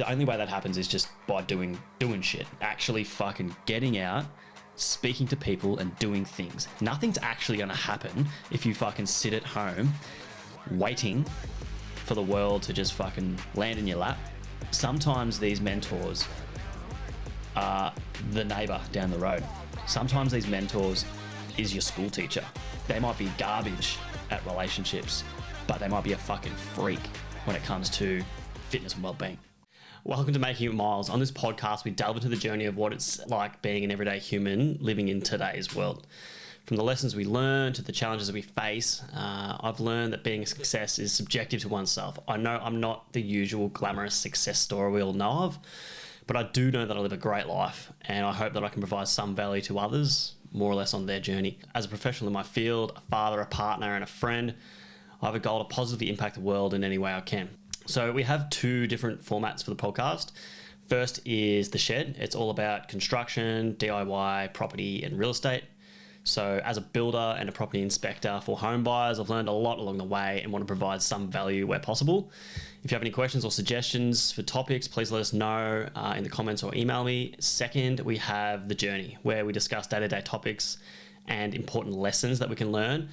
the only way that happens is just by doing shit, actually fucking getting out, speaking to people and doing things. Nothing's actually going to happen if you fucking sit at home waiting for the world to just fucking land in your lap. Sometimes these mentors are the neighbor down the road. Sometimes these mentors is your school teacher. They might be garbage at relationships, but they might be a fucking freak when it comes to fitness and well-being. Welcome to Making It Myles. On this podcast, we delve into the journey of what it's like being an everyday human living in today's world. From the lessons we learn to the challenges that we face, I've learned that being a success is subjective to oneself. I know I'm not the usual glamorous success story we all know of, but I do know that I live a great life, and I hope that I can provide some value to others, more or less on their journey. As a professional in my field, a father, a partner, and a friend, I have a goal to positively impact the world in any way I can. So we have two different formats for the podcast. First is The Shed. It's all about construction, DIY, property, and real estate. So as a builder and a property inspector for home buyers, I've learned a lot along the way and want to provide some value where possible. If you have any questions or suggestions for topics, please let us know in the comments or email me. Second, we have The Journey, where we discuss day-to-day topics and important lessons that we can learn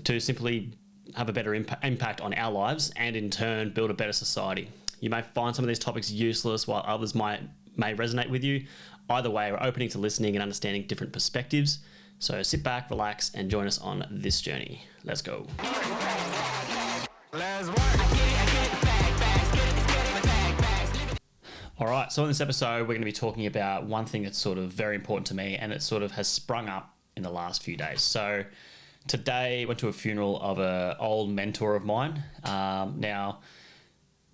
to simply have a better impact on our lives and in turn build a better society. You may find some of these topics useless while others may resonate with you. Either way, we're opening to listening and understanding different perspectives. So sit back, relax, and join us on this journey. Let's go. All right, so in this episode, we're going to be talking about one thing that's sort of very important to me, and it sort of has sprung up in the last few days. So today, I went to a funeral of an old mentor of mine. Now,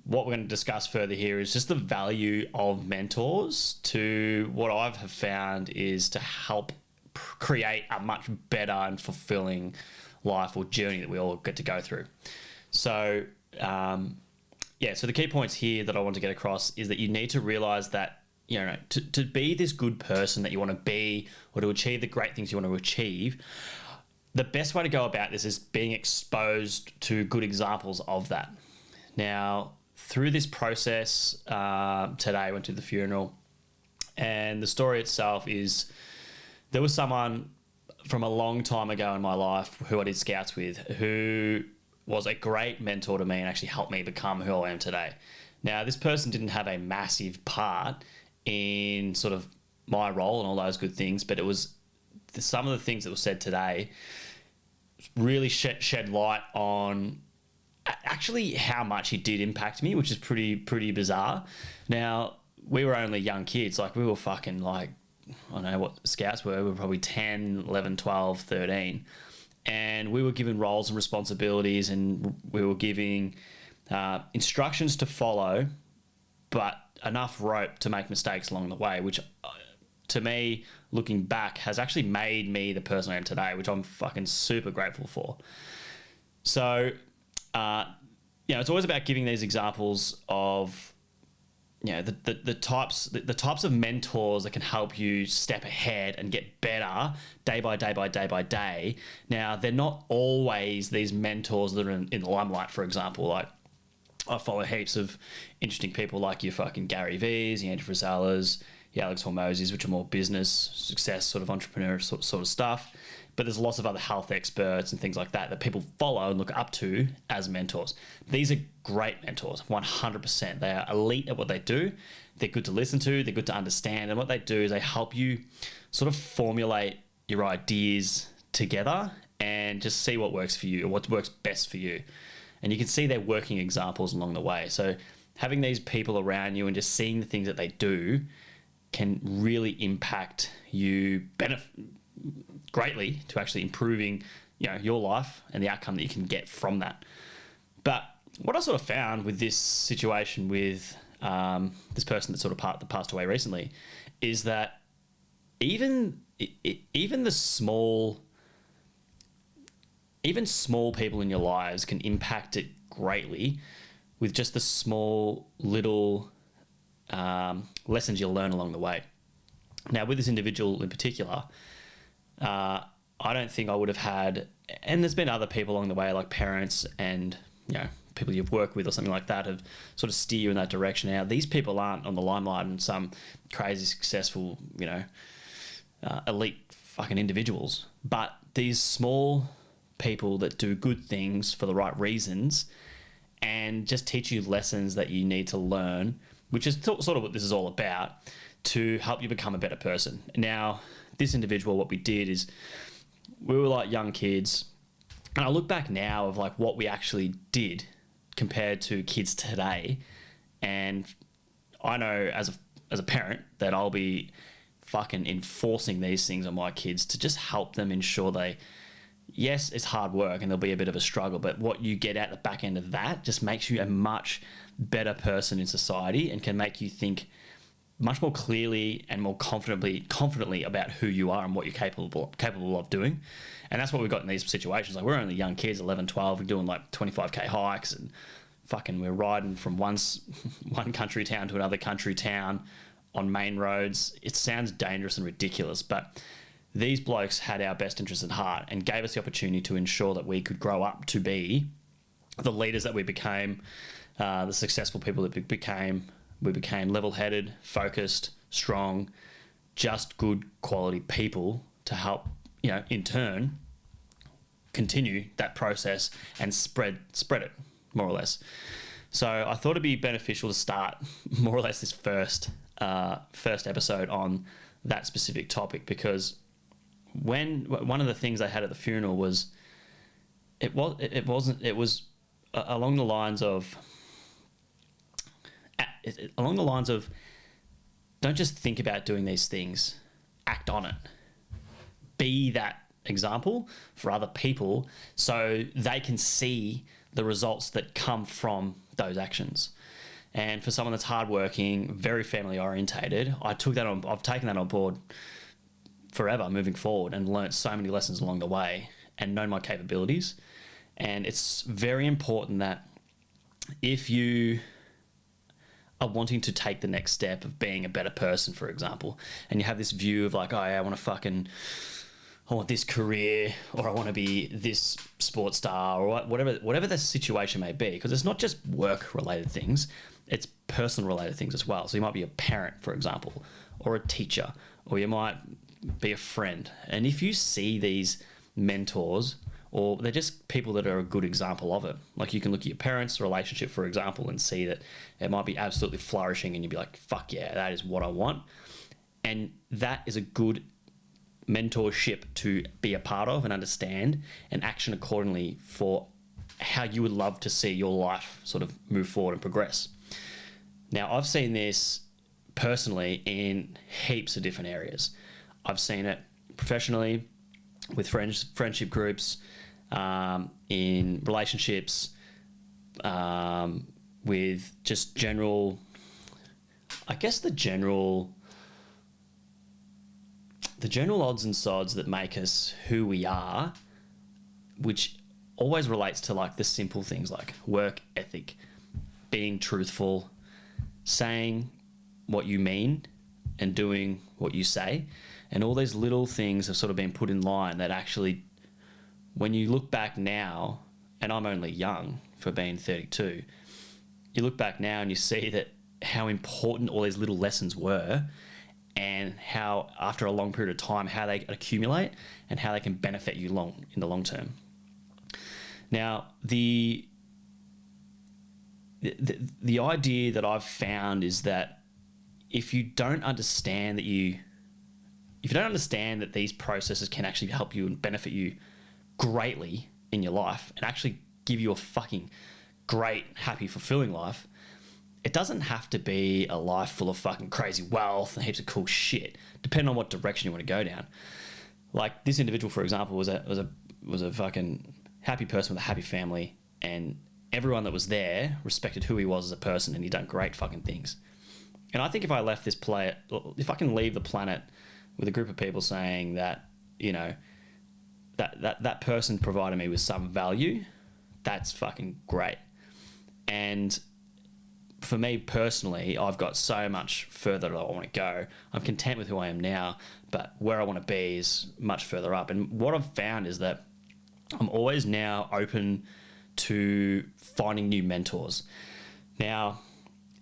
what we're going to discuss further here is just the value of mentors to what I have found is to help create a much better and fulfilling life or journey that we all get to go through. So, so the key points here that I want to get across is that you need to realize that, you know, to be this good person that you want to be or to achieve the great things you want to achieve, the best way to go about this is being exposed to good examples of that. Now, through this process, today I went to the funeral, and the story itself is there was someone from a long time ago in my life who I did scouts with who was a great mentor to me and actually helped me become who I am today. Now, this person didn't have a massive part in sort of my role and all those good things, but it was some of the things that were said today really shed light on actually how much he did impact me, which is pretty bizarre. Now, we were only young kids. Like, we were fucking like, I don't know what scouts were. We were probably 10, 11, 12, 13. And we were given roles and responsibilities, and we were giving instructions to follow, but enough rope to make mistakes along the way, which to me, looking back, has actually made me the person I am today, which I'm fucking super grateful for. So, it's always about giving these examples of, you know, the types of mentors that can help you step ahead and get better day by day. Now, they're not always these mentors that are in the limelight, for example. Like, I follow heaps of interesting people like your fucking Gary V's, the Andrew Frizzellers, the Alex Hormozis, which are more business, success, sort of entrepreneur sort of stuff. But there's lots of other health experts and things like that people follow and look up to as mentors. These are great mentors, 100%. They are elite at what they do. They're good to listen to. They're good to understand. And what they do is they help you sort of formulate your ideas together and just see what works for you or what works best for you. And you can see their working examples along the way. So having these people around you and just seeing the things that they do can really impact you greatly to actually improving, you know, your life and the outcome that you can get from that. But what I sort of found with this situation with this person that sort of passed away recently is that even small people in your lives can impact it greatly with just the small little lessons you'll learn along the way. Now, with this individual in particular, I don't think I would have had, and there's been other people along the way, like parents and, you know, people you've worked with or something like that have sort of steer you in that direction. Now, these people aren't on the limelight and some crazy successful, elite fucking individuals, but these small people that do good things for the right reasons and just teach you lessons that you need to learn, which is sort of what this is all about, to help you become a better person. Now, this individual, what we did is we were like young kids, and I look back now of like what we actually did compared to kids today, and I know as a parent that I'll be fucking enforcing these things on my kids to just help them ensure yes, it's hard work and there'll be a bit of a struggle, but what you get at the back end of that just makes you a much better person in society and can make you think much more clearly and more confidently about who you are and what you're capable of doing. And that's what we've got in these situations. Like, we're only young kids, 11, 12, we're doing like 25k hikes, and fucking we're riding from one country town to another country town on main roads. It sounds dangerous and ridiculous, but these blokes had our best interests at heart and gave us the opportunity to ensure that we could grow up to be the leaders that we became, the successful people that we became. We became level-headed, focused, strong, just good quality people to help, in turn, continue that process and spread it, more or less. So I thought it'd be beneficial to start more or less this first episode on that specific topic, because one of the things I had at the funeral was it was along the lines of don't just think about doing these things, act on it. Be that example for other people so they can see the results that come from those actions. And for someone that's hardworking, very family orientated, I've taken that on board forever moving forward and learnt so many lessons along the way and known my capabilities. And it's very important that if you are wanting to take the next step of being a better person, for example, and you have this view of like, oh yeah, I want this career, or I want to be this sports star, or whatever the situation may be, because it's not just work related things, it's personal related things as well. So you might be a parent, for example, or a teacher, or you might be a friend. And if you see these mentors, or they're just people that are a good example of it. Like, you can look at your parents' relationship, for example, and see that it might be absolutely flourishing, and you'd be like, fuck yeah, that is what I want. And that is a good mentorship to be a part of and understand and action accordingly for how you would love to see your life sort of move forward and progress. Now, I've seen this personally in heaps of different areas. I've seen it professionally with friendship groups, in relationships, with just general, I guess the general odds and sods that make us who we are, which always relates to like the simple things like work ethic, being truthful, saying what you mean and doing what you say. And all these little things have sort of been put in line that actually, when you look back now, and I'm only young for being 32, you look back now and you see that how important all these little lessons were, and how after a long period of time, how they accumulate and how they can benefit you in the long term. Now, the idea that I've found is that if you don't understand that these processes can actually help you and benefit you greatly in your life and actually give you a fucking great, happy, fulfilling life, it doesn't have to be a life full of fucking crazy wealth and heaps of cool shit, depending on what direction you want to go down. Like, this individual, for example, was a fucking happy person with a happy family, and everyone that was there respected who he was as a person, and he done great fucking things. And I think if I left this planet, if I can leave the planet with a group of people saying that, that person provided me with some value, that's fucking great. And for me personally, I've got so much further that I want to go. I'm content with who I am now, but where I want to be is much further up. And what I've found is that I'm always now open to finding new mentors. Now,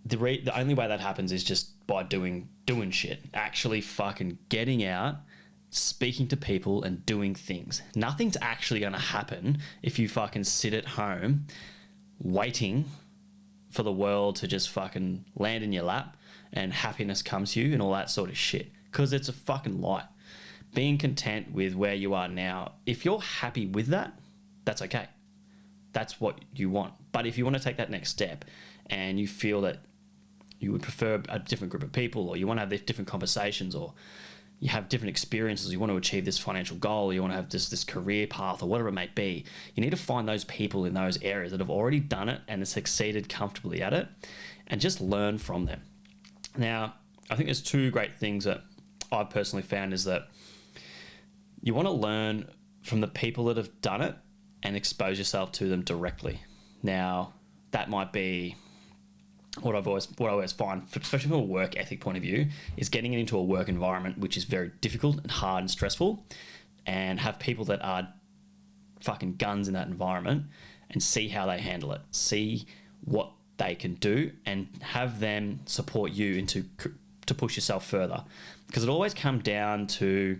the only way that happens is just by doing shit, actually fucking getting out, speaking to people and doing things. Nothing's actually going to happen if you fucking sit at home waiting for the world to just fucking land in your lap and happiness comes to you and all that sort of shit, because it's a fucking lie. Being content with where you are now, if you're happy with that, that's okay. That's what you want. But if you want to take that next step and you feel that you would prefer a different group of people, or you want to have different conversations, or you have different experiences, you want to achieve this financial goal, you want to have this career path, or whatever it may be, you need to find those people in those areas that have already done it and have succeeded comfortably at it, and just learn from them. Now, I think there's two great things that I've personally found is that you want to learn from the people that have done it and expose yourself to them directly. Now, that might be what I always find, especially from a work ethic point of view, is getting into a work environment which is very difficult and hard and stressful, and have people that are fucking guns in that environment and see how they handle it, see what they can do, and have them support you to push yourself further. Because it always comes down to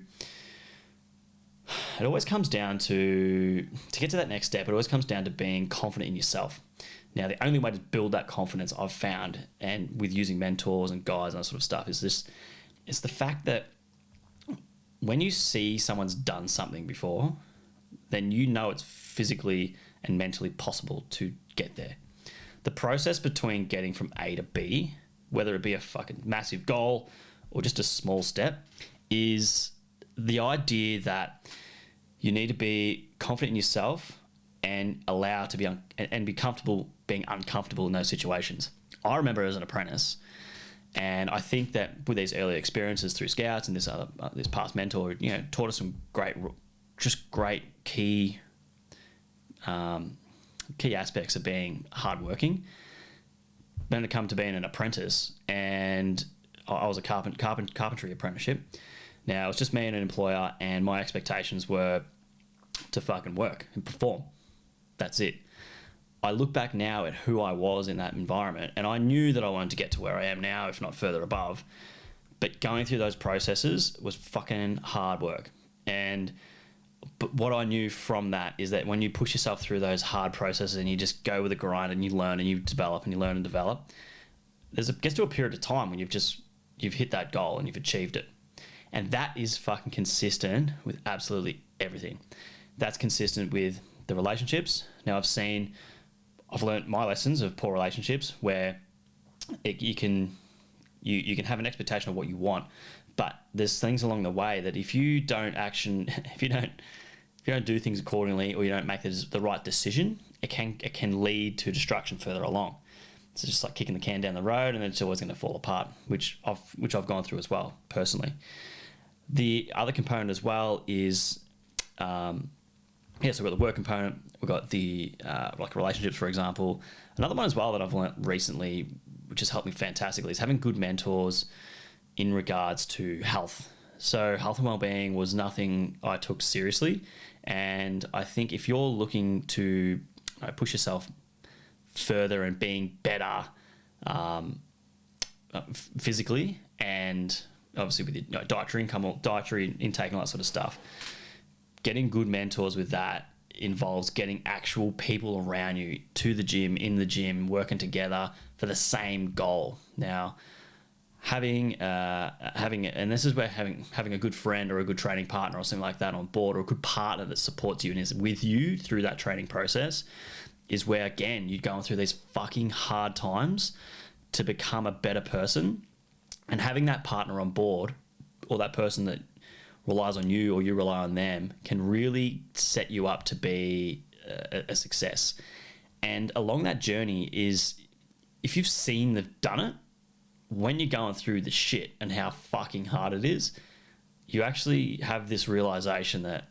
to get to that next step, it always comes down to being confident in yourself. Now, the only way to build that confidence I've found, and with using mentors and guides and that sort of stuff, it's the fact that when you see someone's done something before, then you know it's physically and mentally possible to get there. The process between getting from A to B, whether it be a fucking massive goal or just a small step, is the idea that you need to be confident in yourself and allow to be and be comfortable being uncomfortable in those situations. I remember as an apprentice, and I think that with these early experiences through Scouts and this past mentor, taught us some great key aspects of being hardworking. When it come to being an apprentice, and I was a carpentry apprenticeship. Now, it was just me and an employer, and my expectations were to fucking work and perform. That's it. I look back now at who I was in that environment, and I knew that I wanted to get to where I am now, if not further above. But going through those processes was fucking hard work. But what I knew from that is that when you push yourself through those hard processes and you just go with the grind and you learn and you develop and you learn and develop, gets to a period of time when you've hit that goal and you've achieved it. And that is fucking consistent with absolutely everything. That's consistent with the relationships. Now, I've learned my lessons of poor relationships where you can have an expectation of what you want, but there's things along the way that if you don't do things accordingly, or you don't make the right decision, it can lead to destruction further along. It's just like kicking the can down the road, and it's always going to fall apart, which I've gone through as well personally. The other component as well is, so we've got the work component, we've got the like relationships, for example. Another one as well that I've learned recently, which has helped me fantastically, is having good mentors in regards to health. So health and well-being was nothing I took seriously, and I think if you're looking to push yourself further and being better physically, and obviously with your dietary intake and all that sort of stuff, getting good mentors with that involves getting actual people around you to the gym, in the gym, working together for the same goal. Now, and this is where having a good friend or a good training partner or something like that on board, or a good partner that supports you and is with you through that training process, is where, again, you're going through these fucking hard times to become a better person. And having that partner on board, or that person that relies on you or you rely on them, can really set you up to be a success. And along that journey is, if you've seen they've done it, when you're going through the shit and how fucking hard it is, you actually have this realization that,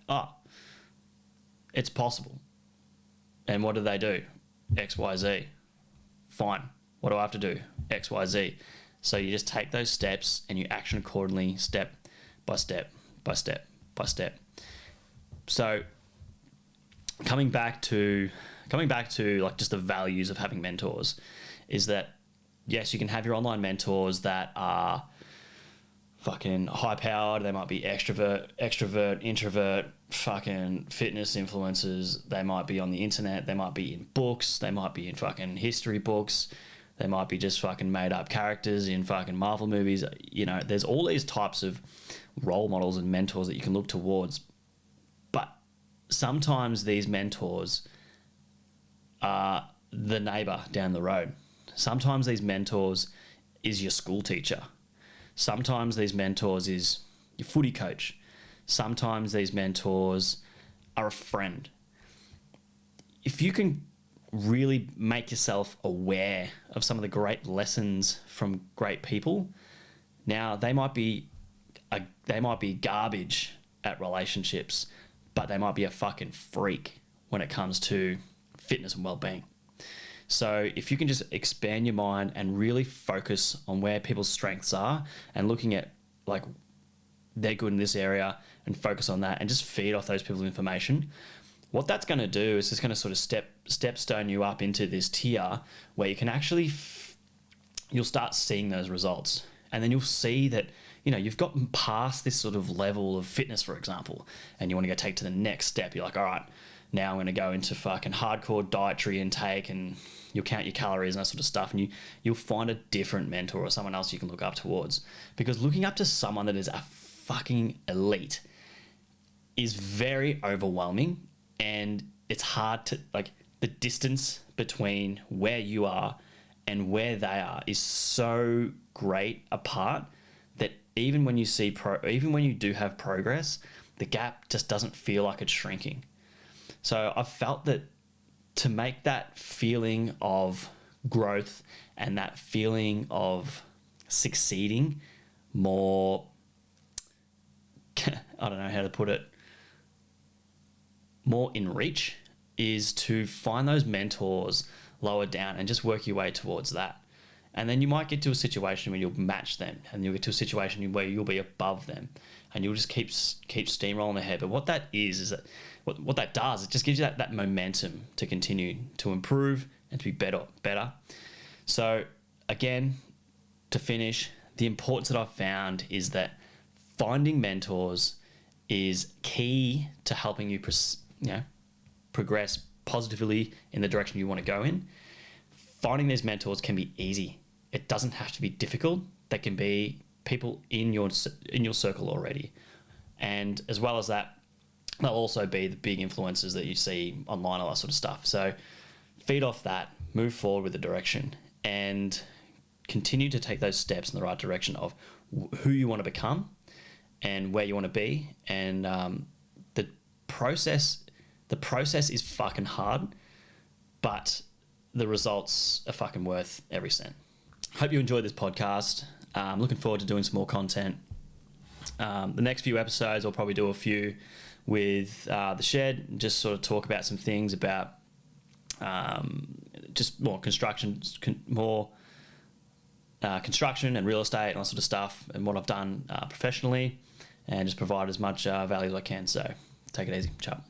it's possible. And what do they do? X, Y, Z. Fine. What do I have to do? X, Y, Z. So you just take those steps and you action accordingly, step by step by step by step. So coming back to coming back to like just the values of having mentors, is that yes, you can have your online mentors that are fucking high powered. They might be extrovert, introvert, fucking fitness influencers. They might be on the internet. They might be in books. They might be in fucking history books. They might be just fucking made up characters in fucking Marvel movies. You know, there's all these types of role models and mentors that you can look towards. But sometimes these mentors are the neighbor down the road. Sometimes these mentors is your school teacher. Sometimes these mentors is your footy coach. Sometimes these mentors are a friend. If you can really make yourself aware of some of the great lessons from great people, now they might be garbage at relationships, but they might be a fucking freak when it comes to fitness and well-being. So if you can just expand your mind and really focus on where people's strengths are and looking at like they're good in this area and focus on that and just feed off those people's information, what that's going to do is it's going to sort of stepstone you up into this tier where you can actually you'll start seeing those results, and then you'll see that, you know, you've gotten past this sort of level of fitness, for example, and you want to go take to the next step. You're like, all right, now I'm going to go into fucking hardcore dietary intake, and you'll count your calories and that sort of stuff, and you'll find a different mentor or someone else you can look up towards. Because looking up to someone that is a fucking elite is very overwhelming, and it's hard to, like, the distance between where you are and where they are is so great apart that even when you see even when you do have progress, the gap just doesn't feel like it's shrinking. So I've felt that to make that feeling of growth and that feeling of succeeding more, I don't know how to put it, more in reach, is to find those mentors lower down and just work your way towards that. And then you might get to a situation where you'll match them, and you'll get to a situation where you'll be above them, and you'll just keep steamrolling ahead. But what that is that what that does, it just gives you that momentum to continue to improve and to be better. So again, to finish, the importance that I've found is that finding mentors is key to helping you, progress positively in the direction you want to go in. Finding these mentors can be easy. It doesn't have to be difficult. They can be people in your circle already. And as well as that, they'll also be the big influencers that you see online, all that sort of stuff. So feed off that, move forward with the direction, and continue to take those steps in the right direction of who you want to become and where you want to be. And the process is fucking hard, but the results are fucking worth every cent. Hope you enjoyed this podcast. I'm looking forward to doing some more content. The next few episodes, I'll probably do a few with the shed, and just sort of talk about some things about just more construction, construction and real estate and that sort of stuff, and what I've done professionally, and just provide as much value as I can. So take it easy. Ciao.